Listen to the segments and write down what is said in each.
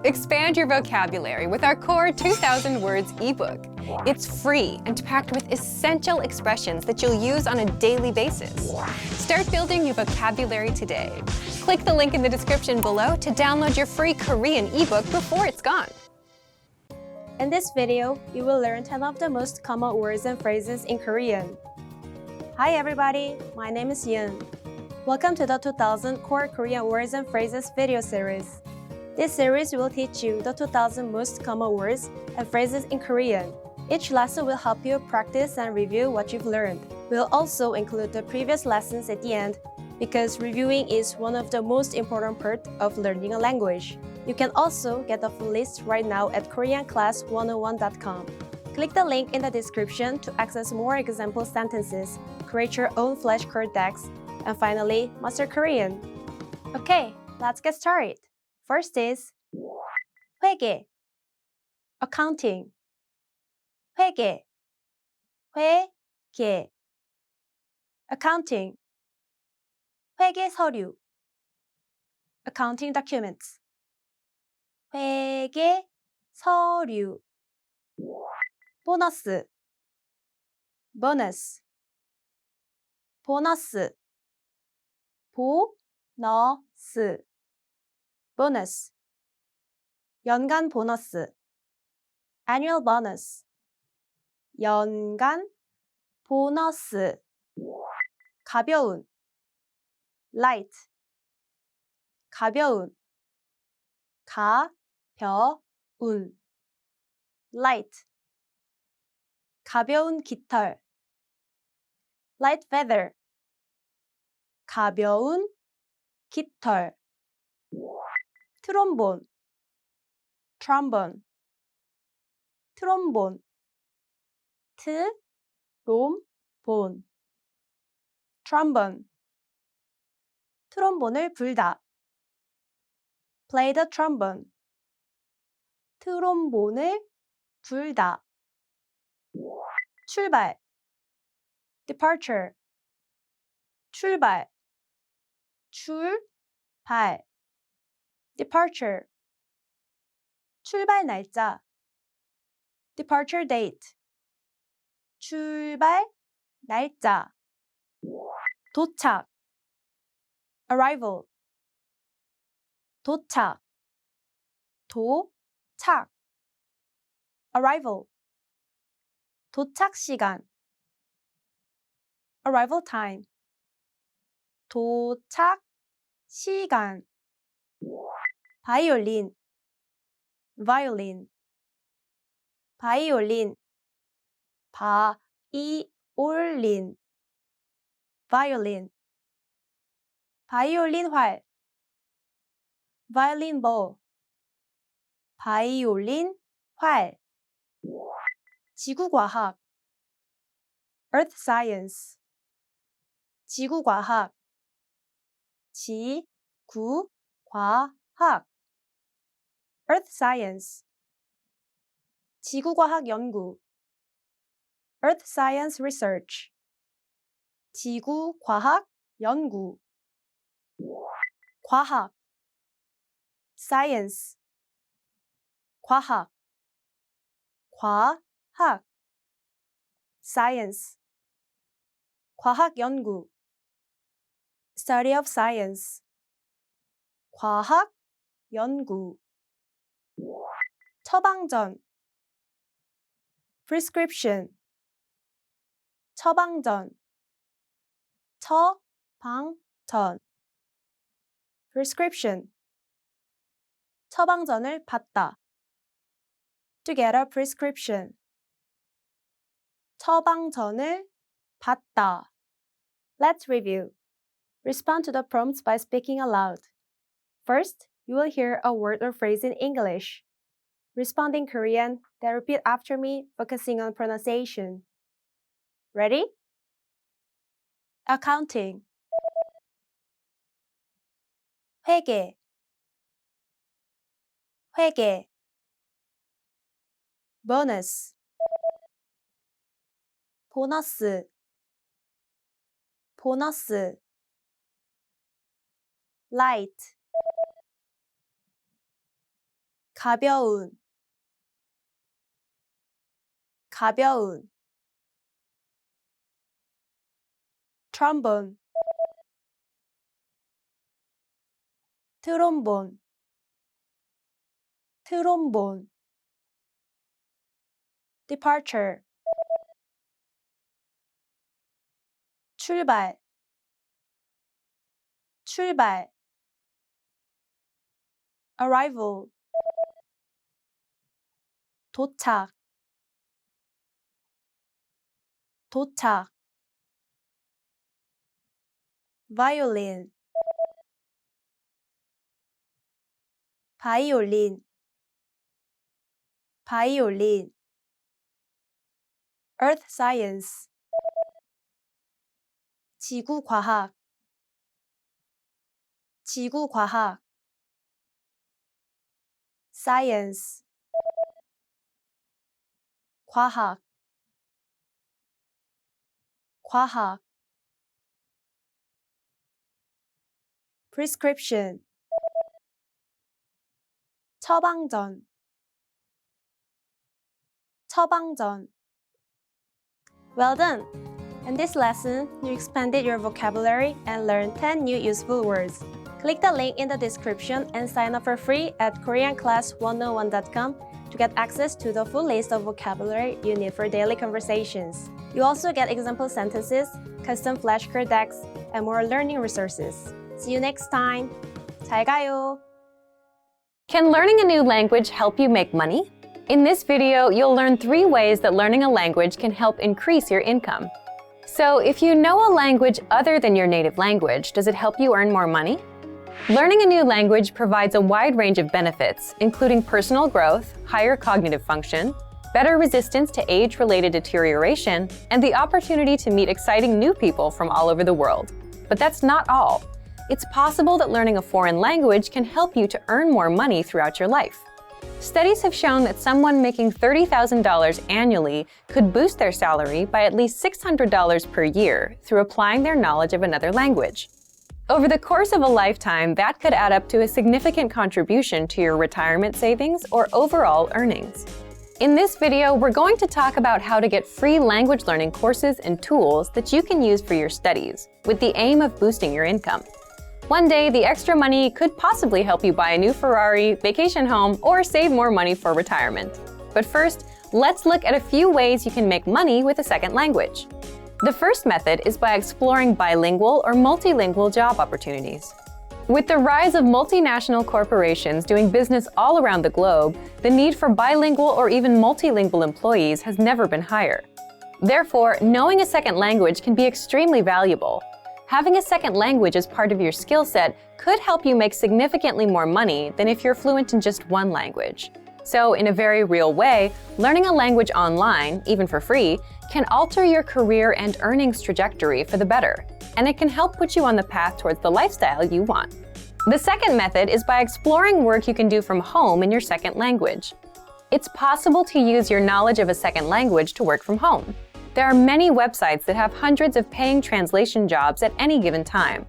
Expand your vocabulary with our Core 2000 Words ebook. It's free and packed with essential expressions that you'll use on a daily basis. Start building your vocabulary today. Click the link in the description below to download your free Korean ebook before it's gone. In this video, you will learn 10 of the most common words and phrases in Korean. Hi everybody, my name is Yoon. Welcome to the 2000 Core Korean Words and Phrases video series. This series will teach you the 2000 most common words and phrases in Korean. Each lesson will help you practice and review what you've learned. We'll also include the previous lessons at the end because reviewing is one of the most important parts of learning a language. You can also get the full list right now at koreanclass101.com. Click the link in the description to access more example sentences, create your own flashcard decks, and finally, master Korean. Okay, let's get started. First is 회계, accounting. 회계, 회계, accounting. 회계 서류, accounting documents. 회계 서류. 보너스, bonus. 보너스, 보너스. bonus. 연간 보너스, annual bonus. 연간 보너스. 가벼운, light. 가벼운, 가벼운. light. 가벼운 깃털, light feather. 가벼운 깃털. 트롬본, trombone. 트롬본, 트롬본. trombone. 트롬본을 불다. play the trombone. 트롬본을 불다. 출발, departure. 출발, 출발. departure. 출발 날짜, departure date. 출발 날짜. 도착, arrival. 도착, 도착. arrival. 도착 시간, arrival time. 도착 시간. 바이올린, violin. 바이올린, 바이올린. violin. 바이올린 활, violin bow. 바이올린 활. 지구과학, earth science. 지구과학, 지구과학. earth science. 지구과학 연구, earth science research. 지구과학 연구. 과학, science. 과학, 과학. science. 과학 연구, study of science. 과학 연구. 처방전, prescription. 처방전, 처방전. prescription. 처방전을 받다. to get a prescription. 처방전을 받다. Let's review. Respond to the prompts by speaking aloud. First, you will hear a word or phrase in English. Respond in Korean, then repeat after me, focusing on pronunciation. Ready? Accounting. 회계, 회계. bonus. 보너스, 보너스. light. 가벼운, 가벼운. trombone, 트롬본, 트롬본. departure, 출발, 출발. arrival, 도착, 도착. violin, 바이올린, 바이올린. earth science, 지구과학, 지구과학. science, 과학, 과학. prescription, 처방전, 처방전. Well done! In this lesson, you expanded your vocabulary and learned 10 new useful words. Click the link in the description and sign up for free at koreanclass101.com to get access to the full list of vocabulary you need for daily conversations. You also get example sentences, custom flashcard decks, and more learning resources. See you next time! 잘 가요! Can learning a new language help you make money? In this video, you'll learn 3 ways that learning a language can help increase your income. So, if you know a language other than your native language, does it help you earn more money? Learning a new language provides a wide range of benefits, including personal growth, higher cognitive function, better resistance to age-related deterioration, and the opportunity to meet exciting new people from all over the world. But that's not all. It's possible that learning a foreign language can help you to earn more money throughout your life. Studies have shown that someone making $30,000 annually could boost their salary by at least $600 per year through applying their knowledge of another language. Over the course of a lifetime, that could add up to a significant contribution to your retirement savings or overall earnings. In this video, we're going to talk about how to get free language learning courses and tools that you can use for your studies, with the aim of boosting your income. One day, the extra money could possibly help you buy a new Ferrari, vacation home, or save more money for retirement. But first, let's look at a few ways you can make money with a second language. The first method is by exploring bilingual or multilingual job opportunities. With the rise of multinational corporations doing business all around the globe, the need for bilingual or even multilingual employees has never been higher. Therefore, knowing a second language can be extremely valuable. Having a second language as part of your skill set could help you make significantly more money than if you're fluent in just one language. So, in a very real way, learning a language online, even for free, can alter your career and earnings trajectory for the better, and it can help put you on the path towards the lifestyle you want. The second method is by exploring work you can do from home in your second language. It's possible to use your knowledge of a second language to work from home. There are many websites that have hundreds of paying translation jobs at any given time.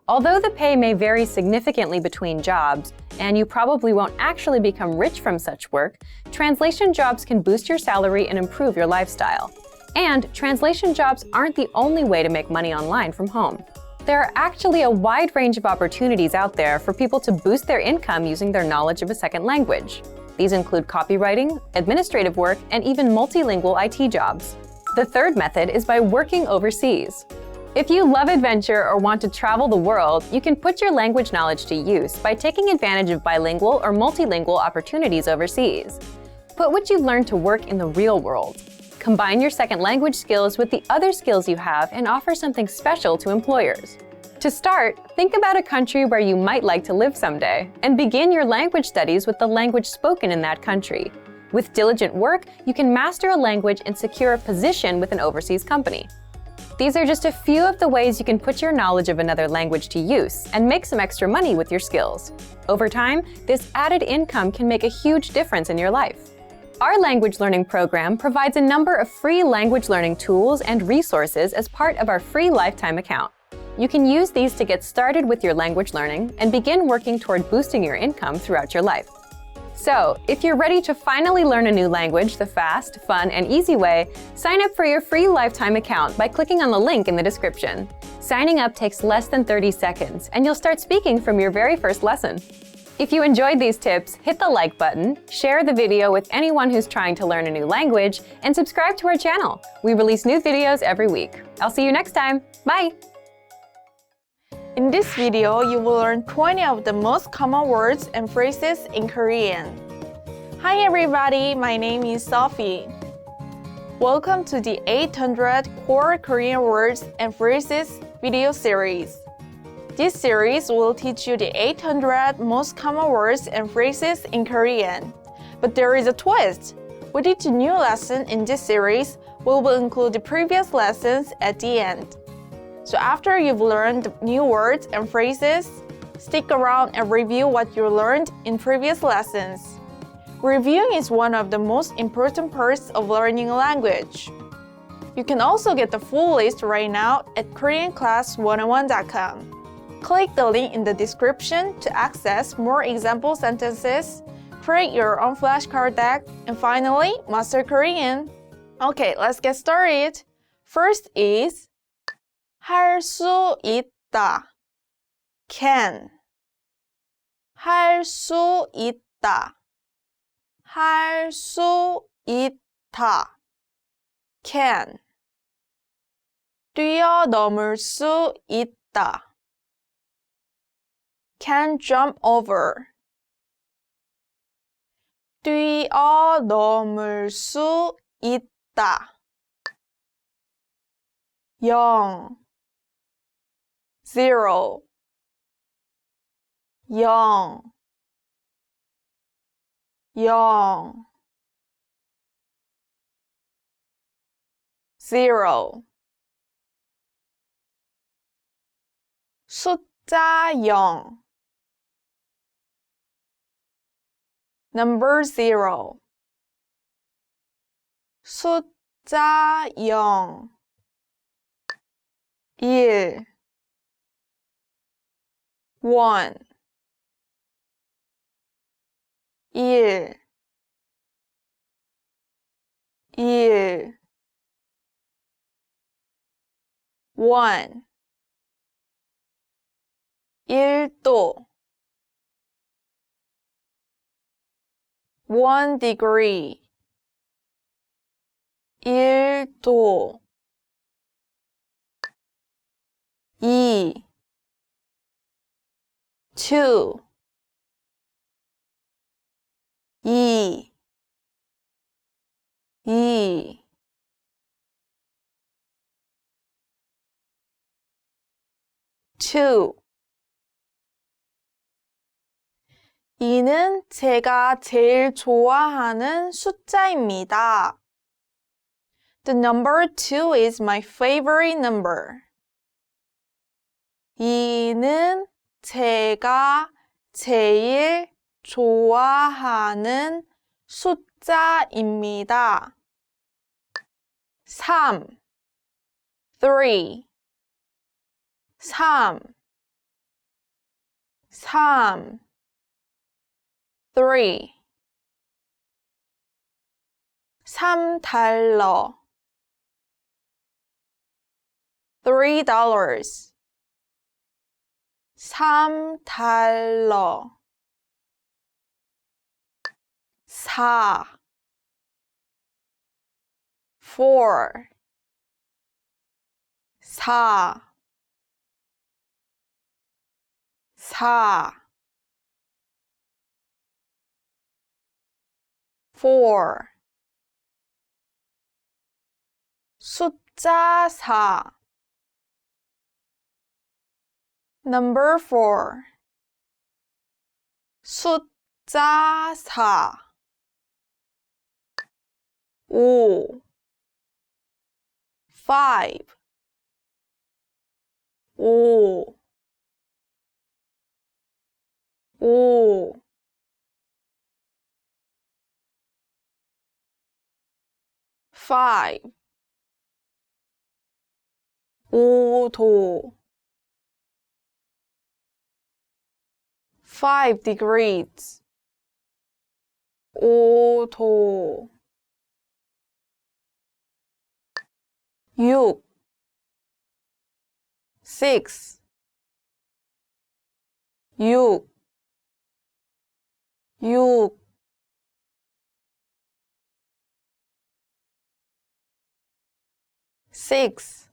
Although the pay may vary significantly between jobs, and you probably won't actually become rich from such work, translation jobs can boost your salary and improve your lifestyle. And translation jobs aren't the only way to make money online from home. There are actually a wide range of opportunities out there for people to boost their income using their knowledge of a second language. These include copywriting, administrative work, and even multilingual IT jobs. The third method is by working overseas. If you love adventure or want to travel the world, you can put your language knowledge to use by taking advantage of bilingual or multilingual opportunities overseas. Put what you've learned to work in the real world. Combine your second language skills with the other skills you have and offer something special to employers. To start, think about a country where you might like to live someday, and begin your language studies with the language spoken in that country. With diligent work, you can master a language and secure a position with an overseas company. These are just a few of the ways you can put your knowledge of another language to use and make some extra money with your skills. Over time, this added income can make a huge difference in your life. Our language learning program provides a number of free language learning tools and resources as part of our free lifetime account. You can use these to get started with your language learning and begin working toward boosting your income throughout your life. So, if you're ready to finally learn a new language the fast, fun, and easy way, sign up for your free lifetime account by clicking on the link in the description. Signing up takes less than 30 seconds, and you'll start speaking from your very first lesson. If you enjoyed these tips, hit the like button, share the video with anyone who's trying to learn a new language, and subscribe to our channel. We release new videos every week. I'll see you next time. Bye! In this video, you will learn 20 of the most common words and phrases in Korean. Hi everybody, my name is Sophie. Welcome to the 800 Core Korean Words and Phrases video series. This series will teach you the 800 most common words and phrases in Korean. But there is a twist. With each new lesson in this series, we will include the previous lessons at the end. So after you've learned the new words and phrases, stick around and review what you learned in previous lessons. Reviewing is one of the most important parts of learning a language. You can also get the full list right now at KoreanClass101.com. Click the link in the description to access more example sentences, create your own flashcard deck, and finally, master Korean. Okay, let's get started. First is 할 수 있다. can. 할 수 있다. 할 수 있다. can. 뛰어넘을 수 있다. can jump over. 뛰어넘을 수 있다. 0 0 0 0 0 숫자 0 Number 0 숫자 0 1 1 1 1 1 1도 1 degree 1도 2 2 2 2 2 2는 제가 제일 좋아하는 숫자입니다. The number 2 is my favorite number. 2는 제가 제일 좋아하는 숫자입니다. 3 3 3 3 3 $3 $3 $3 4 4 4 4 4 숫자 4 Number 4 숫자 4 5 5 5 5 5 5도 5 degrees 오도 6 6 6 6 6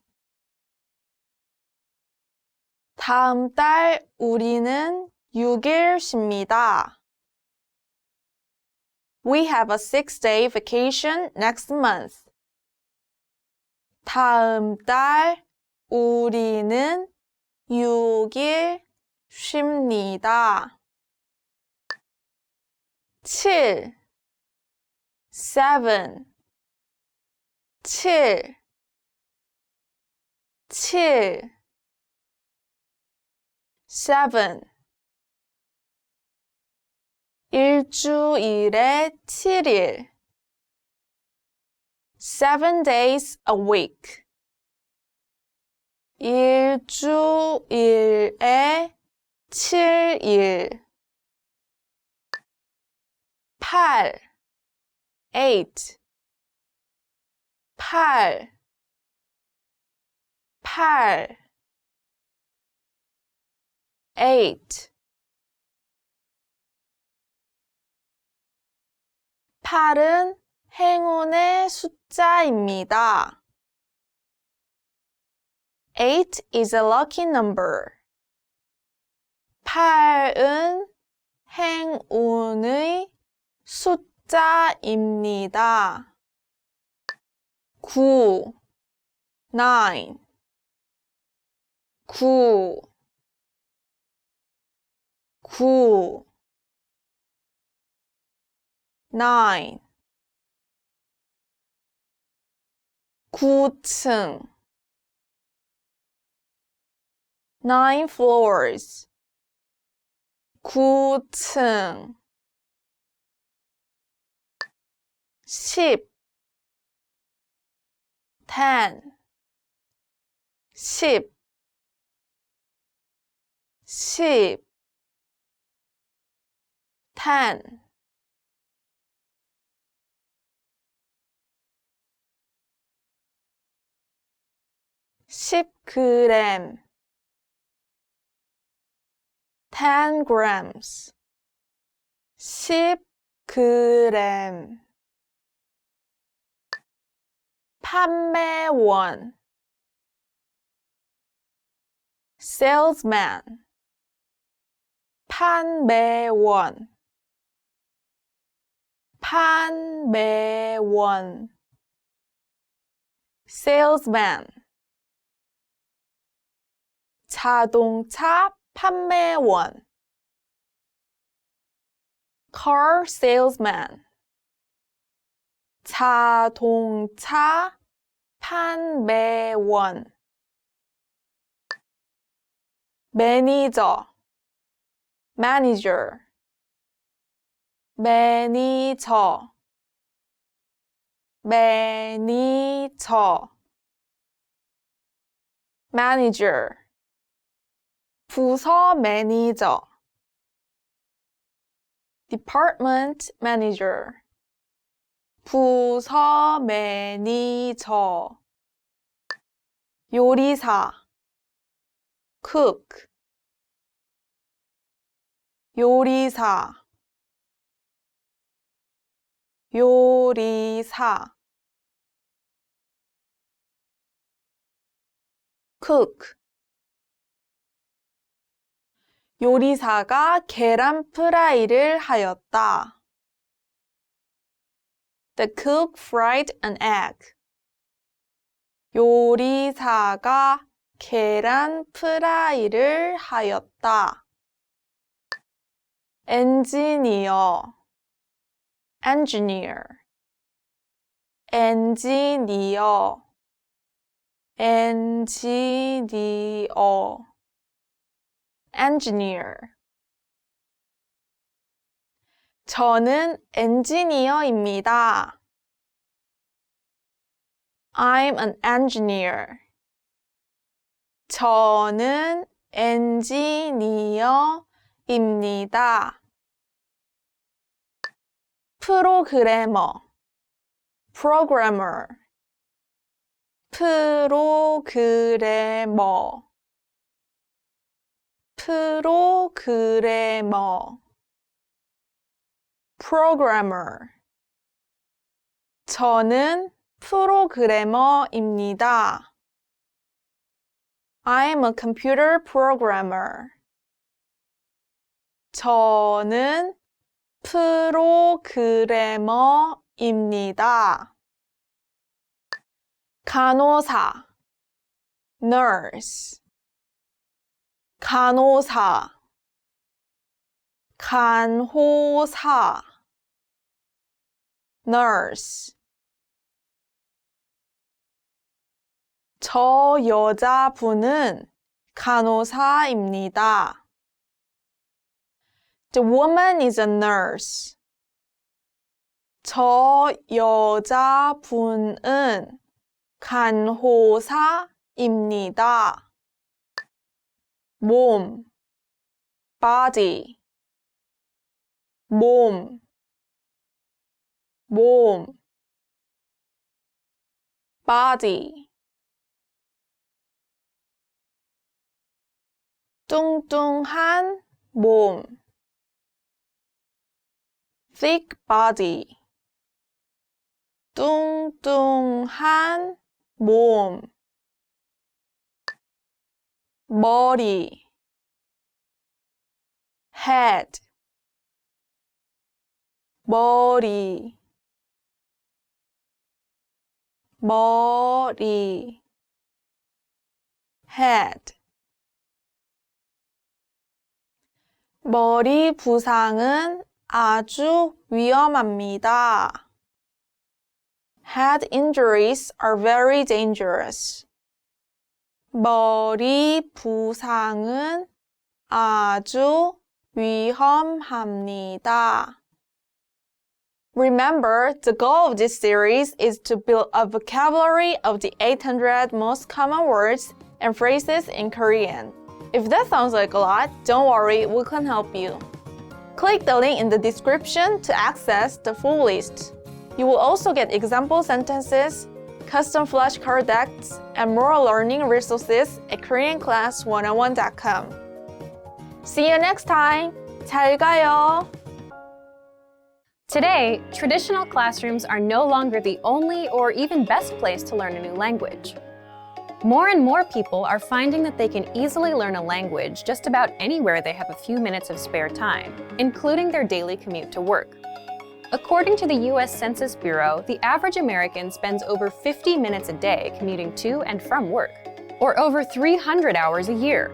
다음 달 우리는 6일 쉽니다. We have a 6-day vacation next month. 다음 달 우리는 6일 쉽니다. 7 7 7 7 7 일주일에 7일 7 days a week 일주일에 7일 8 8 8 8 8 8은 행운의 숫자입니다. 8 is a lucky number. 8은 행운의 숫자입니다. 9 9 9 9 9 9층 9 floors 9층 10 10 10 10 10 10g 10 grams 10g 판매원 salesman 판매원 판매원 salesman 자동차 판매원 car salesman 자동차 판매원 매니저 manager 매니저 매니저 manager 부서 매니저 department manager 부서 매니저 요리사 cook 요리사 요리사 cook 요리사가 계란 프라이를 하였다. The cook fried an egg. 요리사가 계란 프라이를 하였다. 엔지니어 engineer 엔지니어 엔지니어 engineer 저는 엔지니어입니다. I'm an engineer. 저는 엔지니어입니다. 프로그래머, programmer, 프로그래머, 프로그래머, programmer. 저는 프로그래머입니다. I'm a computer programmer. 저는 프로그래머입니다. 간호사, nurse, 간호사, 간호사, nurse. 저 여자분은 간호사입니다. The woman is a nurse. 저 여자분은 간호사입니다. 몸, body, 몸, 몸, body. 뚱뚱한 몸, thick body. 뚱뚱한 몸, 머리, head, 머리, 머리, head. 머리 부상은 아주 위험합니다. Head injuries are very dangerous. 머리 부상은 아주 위험합니다. Remember, the goal of this series is to build a vocabulary of the 800 most common words and phrases in Korean. If that sounds like a lot, don't worry, we can help you. Click the link in the description to access the full list. You will also get example sentences, custom flashcard decks, and more learning resources at KoreanClass101.com. See you next time! 잘 가요! Today, traditional classrooms are no longer the only or even best place to learn a new language. More and more people are finding that they can easily learn a language just about anywhere they have a few minutes of spare time, including their daily commute to work. According to the US Census Bureau, the average American spends over 50 minutes a day commuting to and from work, or over 300 hours a year.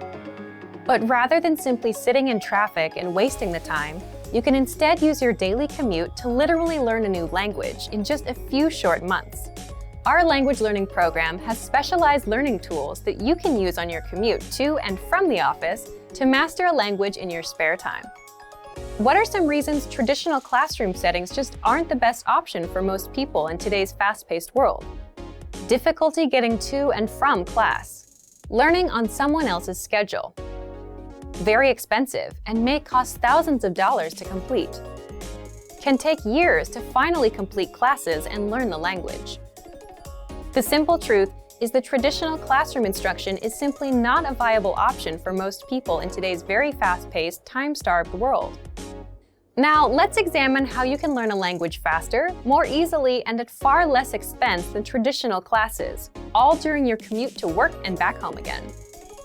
But rather than simply sitting in traffic and wasting the time, you can instead use your daily commute to literally learn a new language in just a few short months. Our language learning program has specialized learning tools that you can use on your commute to and from the office to master a language in your spare time. What are some reasons traditional classroom settings just aren't the best option for most people in today's fast-paced world? Difficulty getting to and from class. Learning on someone else's schedule. Very expensive and may cost thousands of dollars to complete. Can take years to finally complete classes and learn the language. The simple truth is that traditional classroom instruction is simply not a viable option for most people in today's very fast-paced, time-starved world. Now, let's examine how you can learn a language faster, more easily, and at far less expense than traditional classes, all during your commute to work and back home again.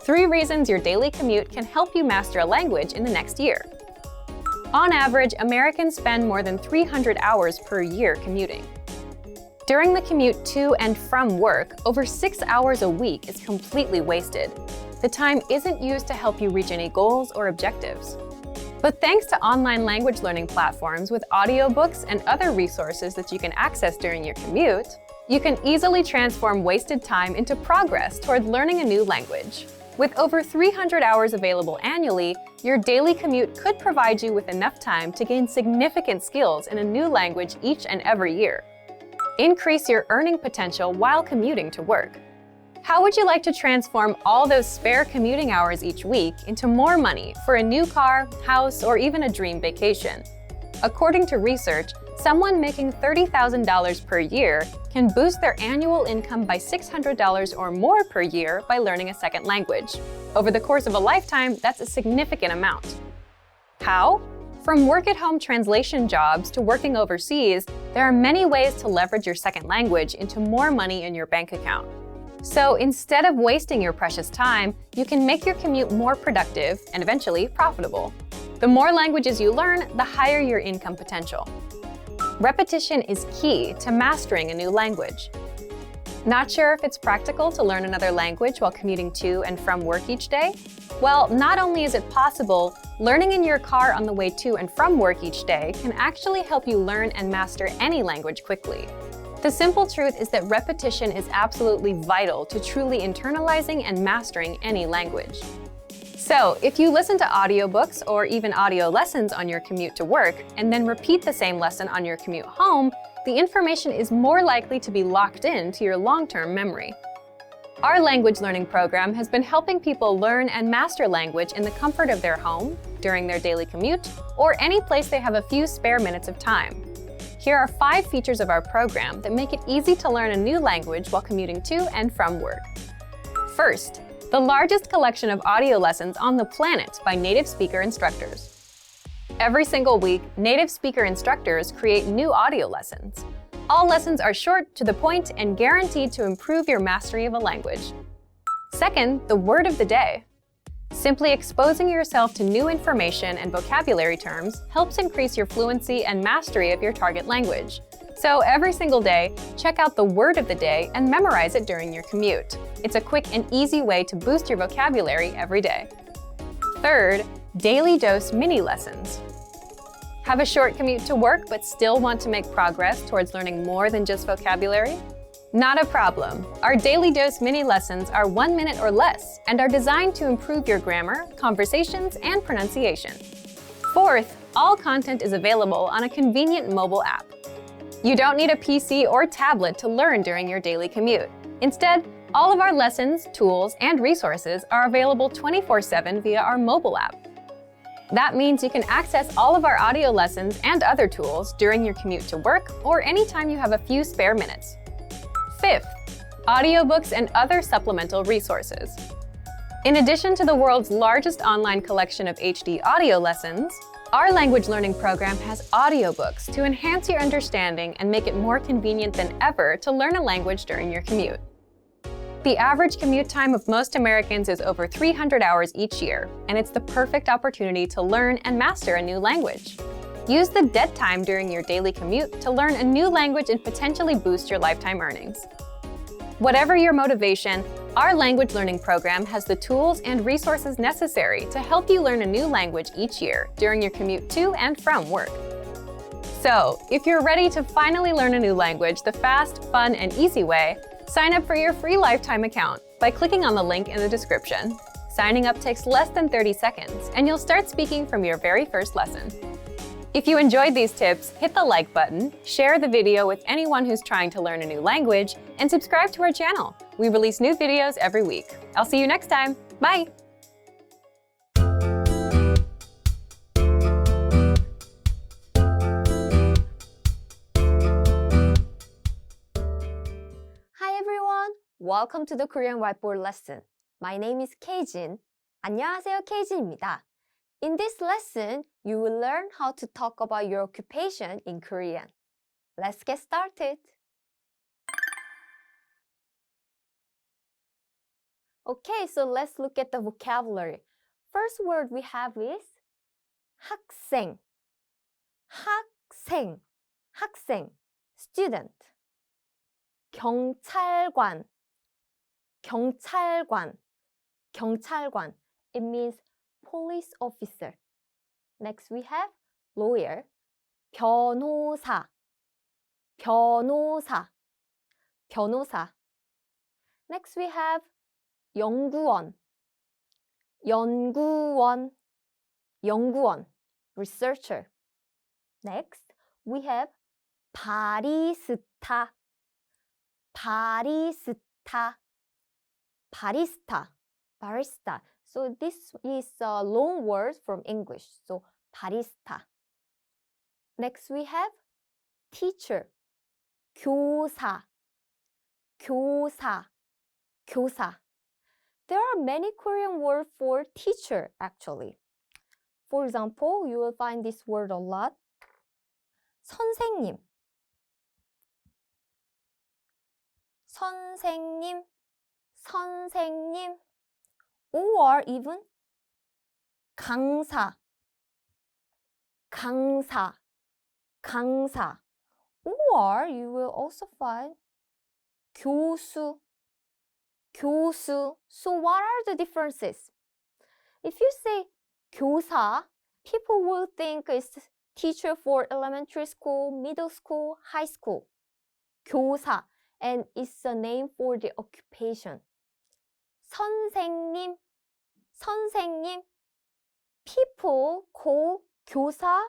3 reasons your daily commute can help you master a language in the next year. On average, Americans spend more than 300 hours per year commuting. During the commute to and from work, over 6 hours a week is completely wasted. The time isn't used to help you reach any goals or objectives. But thanks to online language learning platforms with audiobooks and other resources that you can access during your commute, you can easily transform wasted time into progress toward learning a new language. With over 300 hours available annually, your daily commute could provide you with enough time to gain significant skills in a new language each and every year. Increase your earning potential while commuting to work. How would you like to transform all those spare commuting hours each week into more money for a new car, house, or even a dream vacation? According to research, someone making $30,000 per year can boost their annual income by $600 or more per year by learning a second language. Over the course of a lifetime, that's a significant amount. How? From work-at-home translation jobs to working overseas, there are many ways to leverage your second language into more money in your bank account. So instead of wasting your precious time, you can make your commute more productive and eventually profitable. The more languages you learn, the higher your income potential. Repetition is key to mastering a new language. Not sure if it's practical to learn another language while commuting to and from work each day? Well, not only is it possible, learning in your car on the way to and from work each day can actually help you learn and master any language quickly. The simple truth is that repetition is absolutely vital to truly internalizing and mastering any language. So, if you listen to audiobooks or even audio lessons on your commute to work, and then repeat the same lesson on your commute home, the information is more likely to be locked into your long-term memory. Our language learning program has been helping people learn and master language in the comfort of their home, during their daily commute, or any place they have a few spare minutes of time. Here are 5 features of our program that make it easy to learn a new language while commuting to and from work. First, the largest collection of audio lessons on the planet by native speaker instructors. Every single week, native speaker instructors create new audio lessons. All lessons are short, to the point, and guaranteed to improve your mastery of a language. Second, the word of the day. Simply exposing yourself to new information and vocabulary terms helps increase your fluency and mastery of your target language. So every single day, check out the word of the day and memorize it during your commute. It's a quick and easy way to boost your vocabulary every day. Third, daily dose mini lessons. Have a short commute to work but still want to make progress towards learning more than just vocabulary? Not a problem. Our daily dose mini lessons are 1 minute or less and are designed to improve your grammar, conversations, and pronunciation. Fourth, all content is available on a convenient mobile app. You don't need a PC or tablet to learn during your daily commute. Instead, all of our lessons, tools, and resources are available 24/7 via our mobile app. That means you can access all of our audio lessons and other tools during your commute to work or anytime you have a few spare minutes. Fifth, audiobooks and other supplemental resources. In addition to the world's largest online collection of HD audio lessons, our language learning program has audiobooks to enhance your understanding and make it more convenient than ever to learn a language during your commute. The average commute time of most Americans is over 300 hours each year, and it's the perfect opportunity to learn and master a new language. Use the dead time during your daily commute to learn a new language and potentially boost your lifetime earnings. Whatever your motivation, our language learning program has the tools and resources necessary to help you learn a new language each year during your commute to and from work. So, if you're ready to finally learn a new language the fast, fun, and easy way, sign up for your free lifetime account by clicking on the link in the description. Signing up takes less than 30 seconds, and you'll start speaking from your very first lesson. If you enjoyed these tips, hit the like button, share the video with anyone who's trying to learn a new language, and subscribe to our channel. We release new videos every week. I'll see you next time. Bye! Hi everyone! Welcome to the Korean Whiteboard lesson. My name is Keijin. 안녕하세요, Keijin입니다. In this lesson, you will learn how to talk about your occupation in Korean. Let's get started. Okay, so let's look at the vocabulary. First word we have is 학생. 학생. 학생. Student. 경찰관. 경찰관. 경찰관. It means police officer. Next we have lawyer. 변호사. 변호사. 변호사. Next we have 연구원. 연구원. 연구원. Researcher. Next we have 바리스타. 바리스타. barista. Barista. So this is a long word from English. So barista. Next we have teacher. 교사, 교사, 교사. There are many Korean words for teacher actually. For example, you will find this word a lot. 선생님, 선생님, 선생님, or even 강사, 강사, 강사, or you will also find 교수, 교수. So what are the differences? If you say 교사, people will think it's teacher for elementary school, middle school, high school. 교사, and it's a name for the occupation. 선생님, 선생님. People call 교사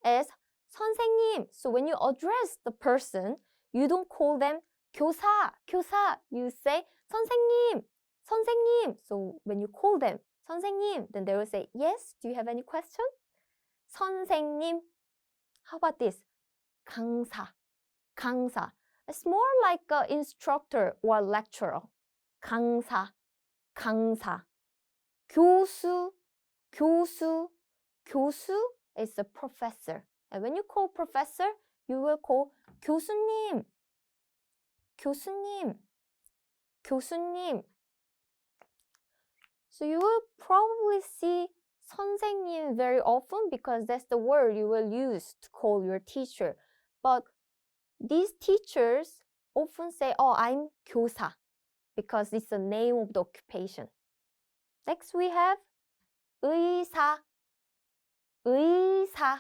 as 선생님. So when you address the person, you don't call them 교사, 교사. You say 선생님, 선생님. So when you call them 선생님, then they will say, yes, do you have any question? 선생님. How about this? 강사, 강사. It's more like an instructor or lecturer. 강사, 강사. 교수, 교수, 교수 is a professor. And when you call professor, you will call 교수님, 교수님, 교수님. So you will probably see 선생님 very often because that's the word you will use to call your teacher. But these teachers often say, oh, I'm 교사, because it's the name of the occupation. Next we have 의사, 의사,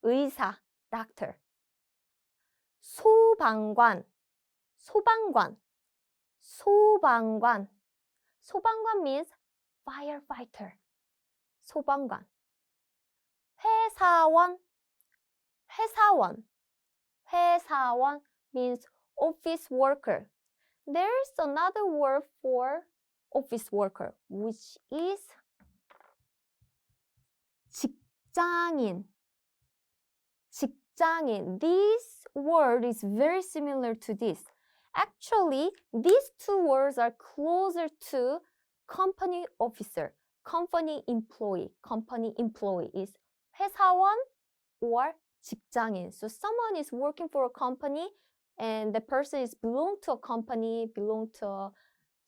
의사, doctor. 소방관, 소방관, 소방관. 소방관 means firefighter. 소방관. 회사원, 회사원. 회사원 means office worker. There's another word for office worker, which is 직장인. 직장인. This word is very similar to this. Actually, these two words are closer to company officer, company employee. Company employee is 회사원 or 직장인. So someone is working for a company and the person is belong to a company, belong to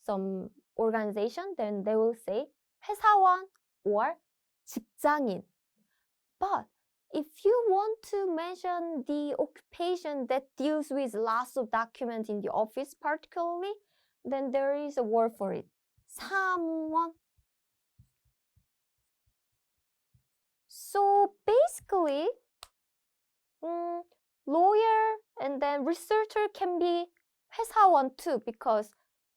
some organization, then they will say 회사원 or 직장인. But if you want to mention the occupation that deals with lots of documents in the office particularly, then there is a word for it. 사무원. So basically, lawyer and then researcher can be 회사원 too, because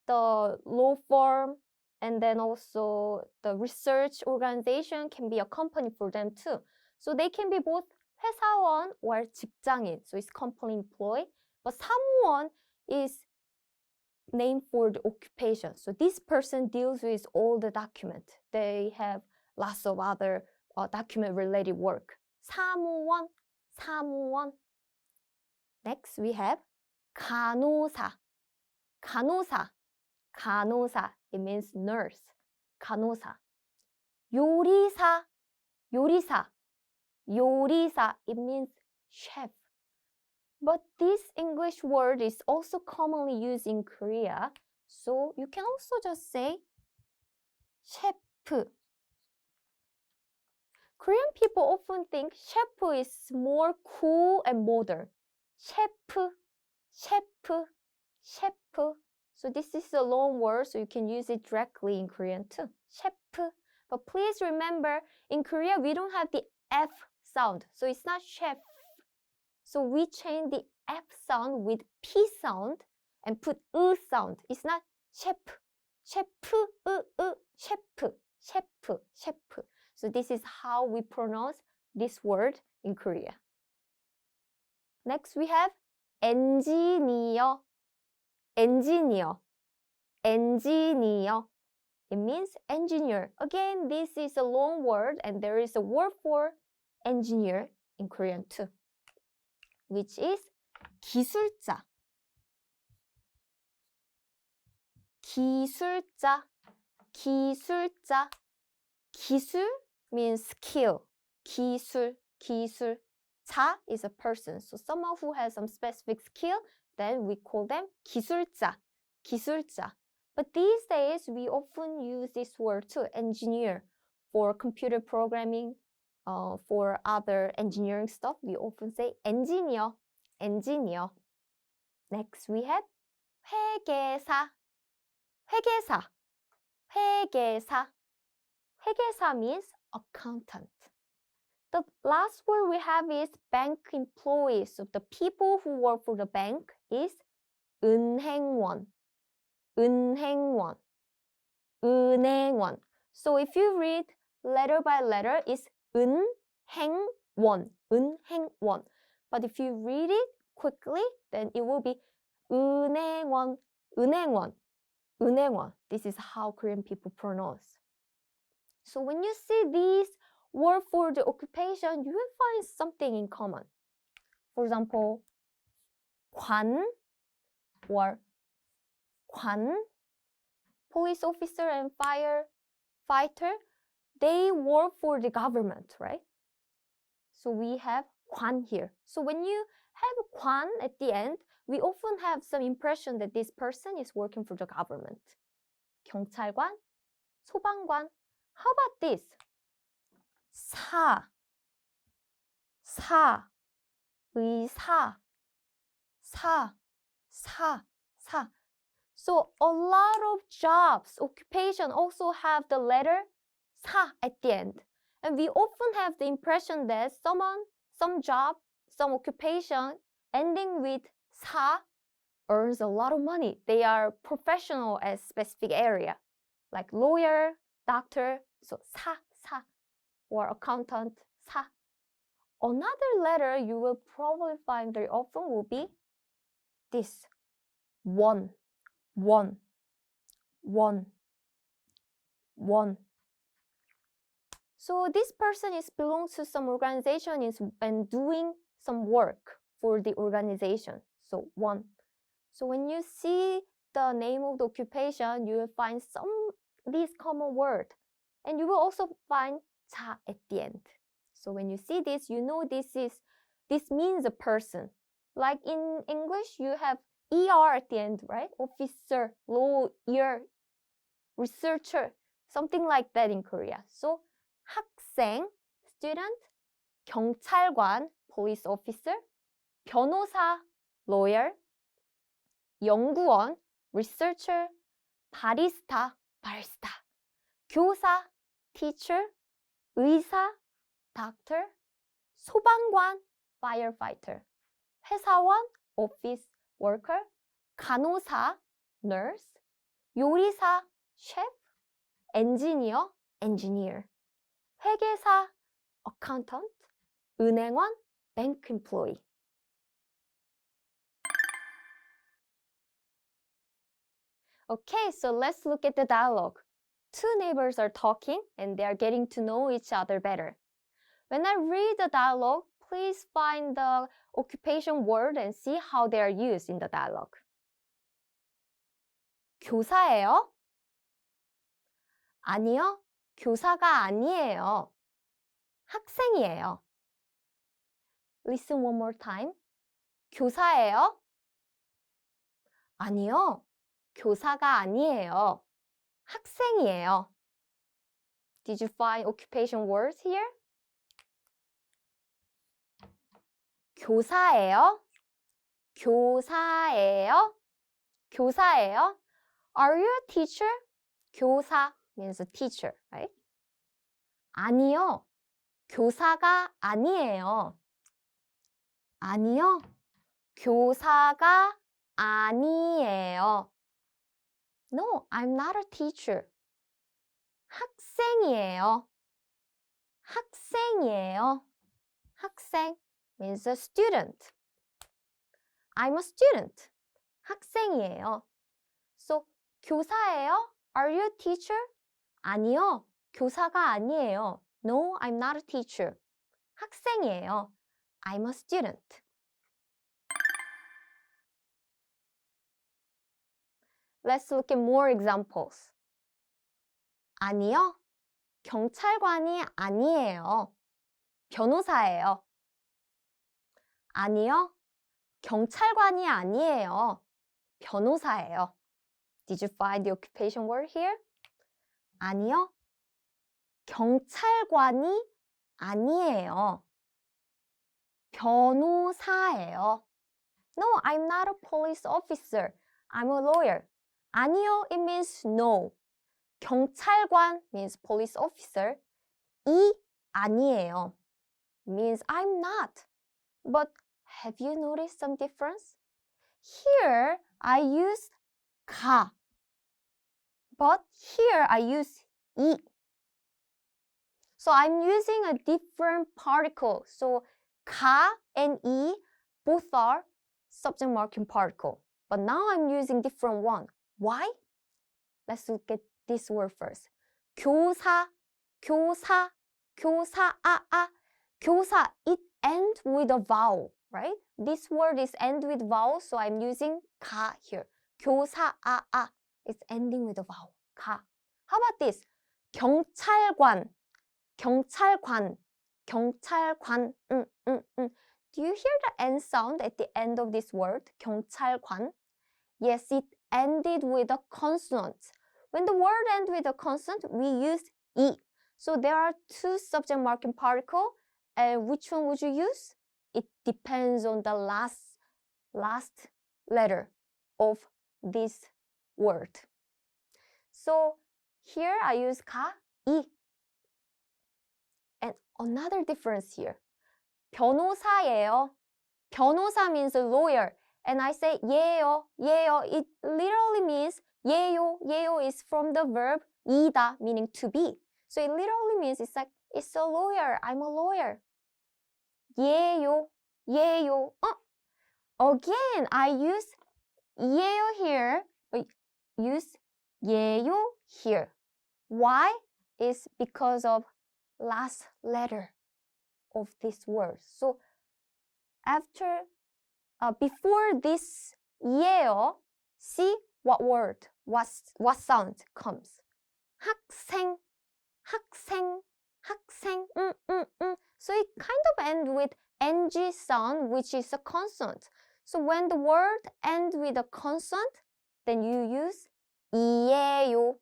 the law firm and then also the research organization can be a company for them too. So they can be both 회사원 or 직장인. So it's company employee. But 사무원 is named for the occupation. So this person deals with all the documents. They have lots of other document-related work. 사무원, 사무원. Next we have 간호사. 간호사. 간호사. It means nurse. 간호사. 요리사. 요리사. 요리사. It means chef. But this English word is also commonly used in Korea. So you can also just say chef. Korean people often think chef is more cool and modern. Chef, chef, chef. So this is a long word, so you can use it directly in Korean too. Chef. But please remember, in Korea, we don't have the F sound. So it's not chef. So we change the F sound with P sound and put U sound. It's not chef. Chef, chef, chef, chef. So this is how we pronounce this word in Korea. Next we have engineer. Engineer. Engineer. It means engineer. Again, this is a long word and there is a word for engineer in Korean too, which is 기술자. 기술자. 기술자. 기술 means skill. 기술, 기술. 자 is a person. So someone who has some specific skill, then we call them 기술자. 기술자. But these days, we often use this word too, engineer. For computer programming, for other engineering stuff, we often say engineer. Engineer. Next, we have 회계사. 회계사. 회계사. 회계사 means accountant. The last word we have is bank employees. So the people who work for the bank is 은행원. 은행원. 은행원. So if you read letter by letter, it's 은행원. 은행원. But if you read it quickly, then it will be 은행원. 은행원. 은행원. This is how Korean people pronounce. So when you see these words for the occupation, you will find something in common. For example, 관 or 관, police officer and firefighter, they work for the government, right? So we have 관 here. So when you have 관 at the end, we often have some impression that this person is working for the government. 경찰관, 소방관. How about this? 사, 의사, 사. So a lot of jobs, occupation also have the letter 사 at the end. And we often have the impression that some job, some occupation ending with 사 earns a lot of money. They are professional at specific area, like lawyer, doctor, so 사, or accountant, 사. Another letter you will probably find very often will be this, 원. So this person belongs to some organization and doing some work for the organization. So 원. So when you see the name of the occupation, you will find these common word. And you will also find 자 at the end. So when you see this, you know this means a person. Like in English, you have ER at the end, right? Officer, lawyer, researcher, something like that in Korea. So 학생, student, 경찰관, police officer, 변호사, lawyer, 연구원, researcher, barista, 교사, teacher, 의사, doctor, 소방관, firefighter, 회사원, office worker, 간호사, nurse, 요리사, chef, engineer, 회계사, accountant, 은행원, bank employee. Okay, so let's look at the dialogue. Two neighbors are talking and they are getting to know each other better. When I read the dialogue, please find the occupation word and see how they are used in the dialogue. 교사예요? 아니요, 교사가 아니에요. 학생이에요. Listen one more time. 교사예요? 아니요, 교사가 아니에요. 학생이에요. Did you find occupation words here? 교사예요? 교사예요? 교사예요? Are you a teacher? 교사 means a teacher, right? 아니요. 교사가 아니에요. 아니요. 교사가 아니에요. No, I'm not a teacher. 학생이에요. 학생이에요. 학생 means a student. I'm a student. 학생이에요. So, 교사예요? Are you a teacher? 아니요. 교사가 아니에요. No, I'm not a teacher. 학생이에요. I'm a student. Let's look at more examples. 아니요. 경찰관이 아니에요. 변호사예요. 아니요. 경찰관이 아니에요. 변호사예요. Did you find the occupation word here? 아니요. 경찰관이 아니에요. 변호사예요. No, I'm not a police officer. I'm a lawyer. 아니요, it means no. 경찰관 means police officer. 이 아니에요 means I'm not. But have you noticed some difference? Here I use 가. But here I use 이. So I'm using a different particle. So 가 and 이 both are subject marking particle. But now I'm using different one. Why? Let's look at this word first. 교사, 교사, 교사, 교사. It ends with a vowel, right? This word is end with vowel, so I'm using 가 here. 교사, It's ending with a vowel. 가. How about this? 경찰관, 경찰관, 경찰관. Do you hear the N sound at the end of this word? 경찰관. Yes, it ended with a consonant. When the word ends with a consonant, we use 이. So there are two subject marking particle. And which one would you use? It depends on the last letter of this word. So here I use 가, 이. And another difference here. 변호사예요. 변호사 means a lawyer. And I say 예요, 예요. It literally means 예요. 예요 is from the verb 이다, meaning to be. So it literally means it's like, it's a lawyer. I'm a lawyer. 예요, 예요. Again, I use 예요 here. Use 예요 here. Why? Is because of last letter of this word. So after, before this 예요, see what word, what sound comes. 학생, 학생, 학생. So it kind of ends with ng sound, which is a consonant. So when the word ends with a consonant, then you use 이에요.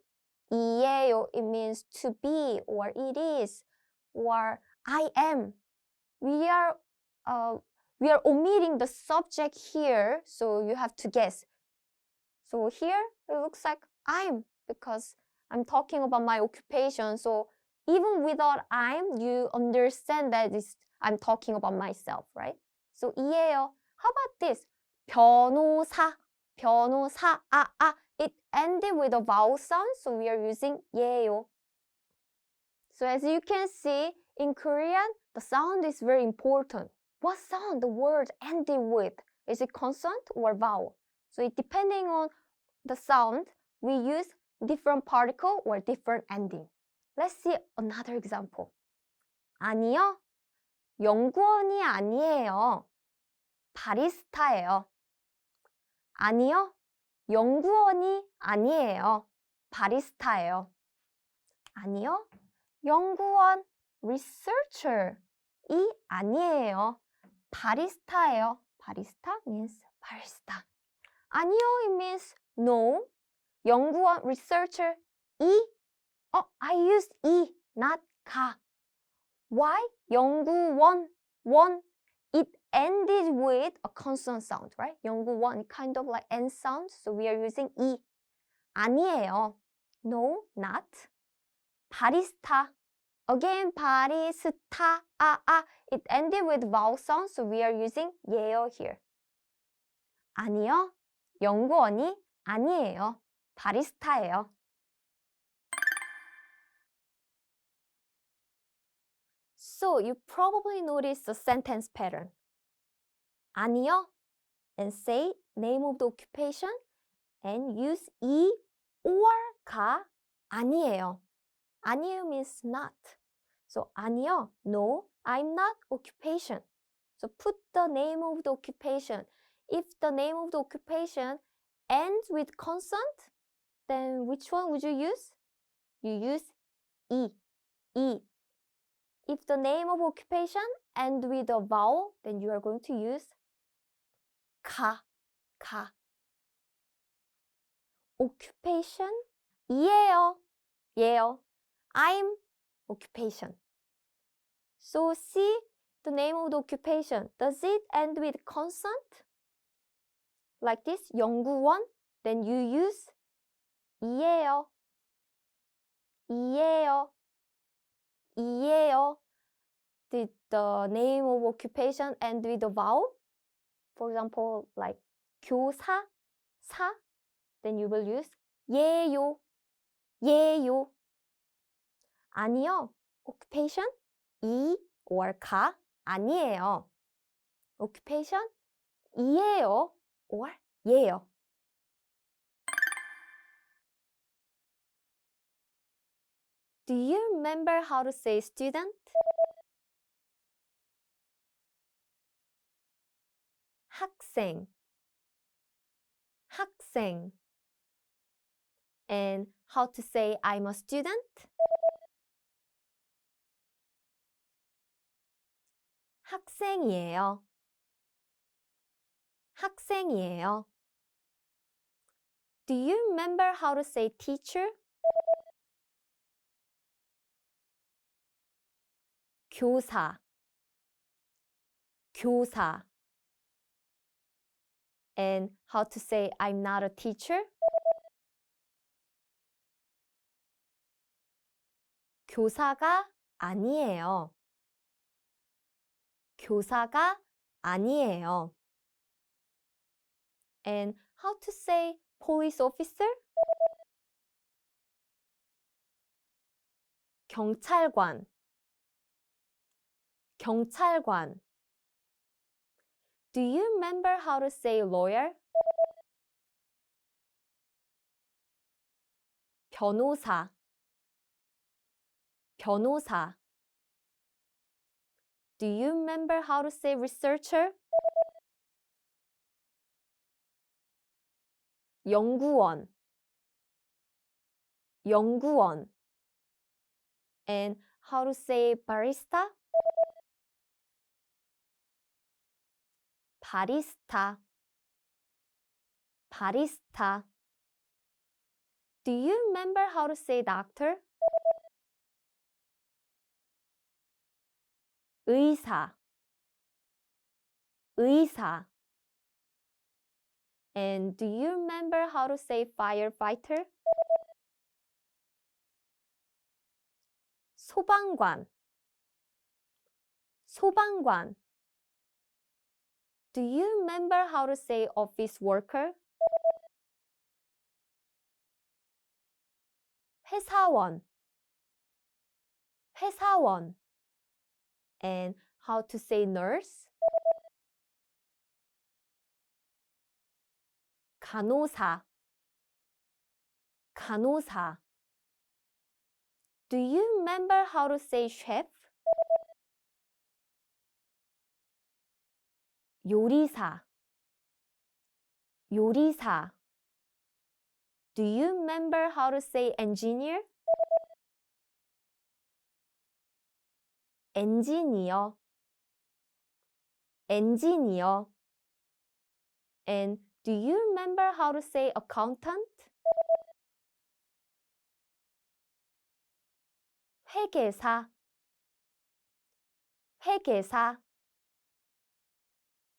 이에요. It means to be, or it is, or I am. We are omitting the subject here, so you have to guess. So here it looks like I'm, because I'm talking about my occupation. So even without I'm, you understand that I'm talking about myself, right? So 이에요. How about this? 변호사, 변호사, It ended with a vowel sound, so we are using 예요. So as you can see, in Korean, the sound is very important. What sound the word ended with? Is it consonant or vowel? So it depending on the sound, we use different particle or different ending. Let's see another example. 아니요. 연구원이 아니에요. 바리스타예요. 아니요. 연구원이 아니에요. 바리스타예요. 아니요. 연구원, researcher 이 아니에요. 바리스타예요. 바리스타 means barista. 아니요, it means no. 연구원, researcher 이. I used 이, not 가. Why? 연구원, 원. It ended with a consonant sound, right? 연구원, kind of like N sound, so we are using 이. 아니에요. No, not. 바리스타. Again, 바리스타, It ended with vowel sound, so we are using 예요 here. 아니요. 연구원이 아니에요. 바리스타예요. So you probably noticed the sentence pattern. 아니요, and say name of the occupation and use 이 or 가. 아니에요. 아니에요 means not. So 아니요, no, I'm not occupation. So put the name of the occupation. If the name of the occupation ends with consonant, then which one would you use? You use 이. If the name of occupation ends with a vowel, then you are going to use 가. Occupation? 예요. I'm occupation. So see the name of the occupation. Does it end with consonant? Like this, 연구원? Then you use 이예요. Did the name of occupation end with a vowel? For example, like 교사, 사, then you will use 예요. 아니요. occupation, 이 or 가 아니에요. occupation, 이예요 or 예요. Do you remember how to say student? 학생. And how to say I'm a student? 학생이에요. Do you remember how to say teacher? 교사. And how to say I'm not a teacher? 교사가 아니에요. And how to say police officer? 경찰관. Do you remember how to say lawyer? 변호사. Do you remember how to say researcher? 연구원. And how to say barista? barista. Do you remember how to say doctor? 의사. And do you remember how to say firefighter? 소방관. Do you remember how to say office worker? 회사원. And how to say nurse? 간호사. Do you remember how to say chef? 요리사. Do you remember how to say engineer? engineer. And do you remember how to say accountant? 회계사.